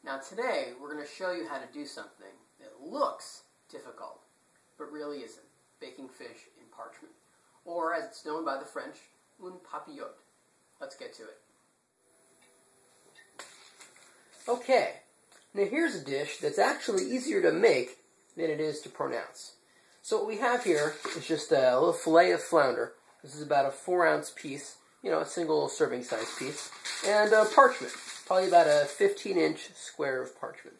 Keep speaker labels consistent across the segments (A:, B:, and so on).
A: Now today we're going to show you how to do something that looks difficult, but really isn't. Baking fish in parchment, or as it's known by the French, un papillote. Let's get to it. Okay, now here's a dish that's actually easier to make than it is to pronounce. So what we have here is just a little fillet of flounder. This is about a 4-ounce piece, a single serving size piece, and parchment, probably about a 15-inch square of parchment.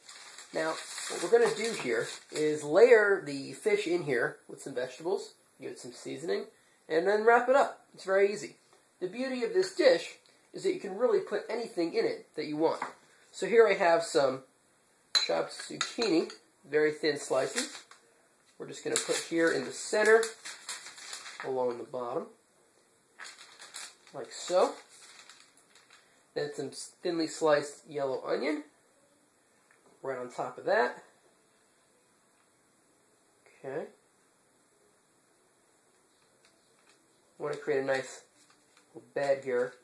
A: Now, what we're going to do here is layer the fish in here with some vegetables, give it some seasoning, and then wrap it up. It's very easy. The beauty of this dish is that you can really put anything in it that you want. So here I have some chopped zucchini, very thin slices. We're just going to put here in the center, along the bottom, like so. Then some thinly sliced yellow onion, right on top of that. Okay. I want to create a nice little bed here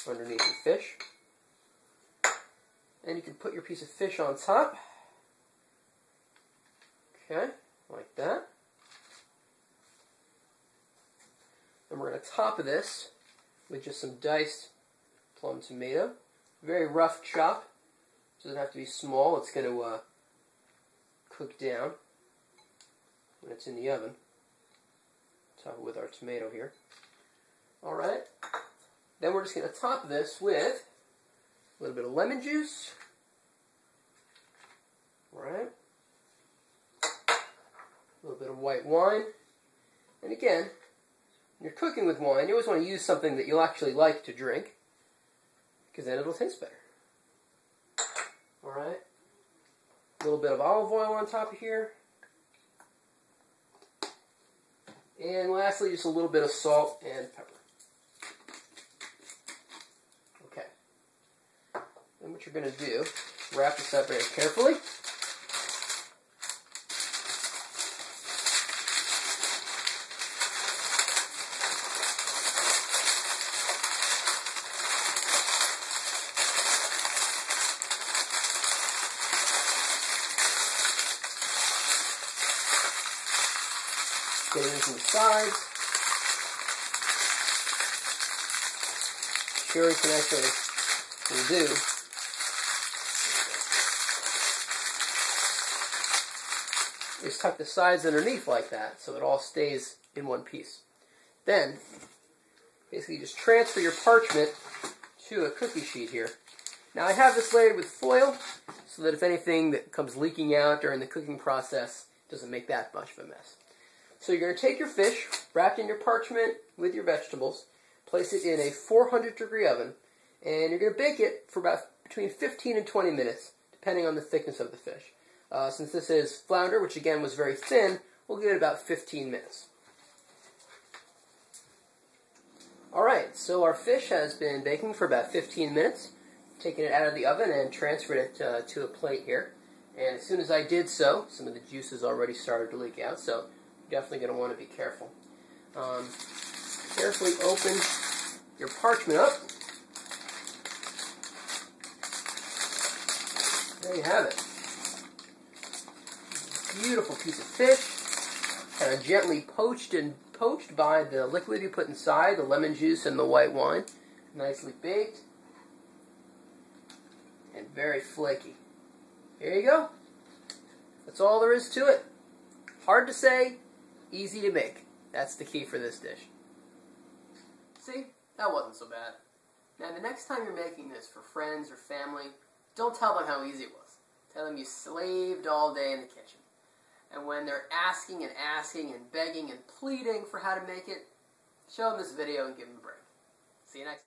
A: underneath the fish. And you can put your piece of fish on top. Okay, like that. And we're going to top this with just some diced plum tomato. Very rough chop. Doesn't have to be small. It's going to cook down when it's in the oven. Top it with our tomato here. Alright. Then we're just going to top this with a little bit of lemon juice. Alright. A little bit of white wine. And again, when you're cooking with wine, you always want to use something that you'll actually like to drink, because then it'll taste better. Alright. A little bit of olive oil on top of here. And lastly, just a little bit of salt and pepper. Okay. Then what you're going to do, wrap this up very carefully. Get it in from the sides. Sure, you can actually do. Just tuck the sides underneath like that so it all stays in one piece. Then, basically just transfer your parchment to a cookie sheet here. Now I have this layered with foil so that if anything that comes leaking out during the cooking process doesn't make that much of a mess. So you're going to take your fish, wrapped in your parchment with your vegetables, place it in a 400-degree oven, and you're going to bake it for about between 15 and 20 minutes, depending on the thickness of the fish. Since this is flounder, which again was very thin, we'll give it about 15 minutes. Alright, so our fish has been baking for about 15 minutes. Taking it out of the oven and transferred it to a plate here. And as soon as I did so, some of the juices already started to leak out, so definitely going to want to be careful. Carefully open your parchment up. There you have it. Beautiful piece of fish, kind of gently poached by the liquid you put inside, the lemon juice and the white wine. Nicely baked and very flaky. Here you go. That's all there is to it. Hard to say, easy to make. That's the key for this dish. See? That wasn't so bad. Now, the next time you're making this for friends or family, don't tell them how easy it was. Tell them you slaved all day in the kitchen. And when they're asking and begging and pleading for how to make it, show them this video and give them a break. See you next time.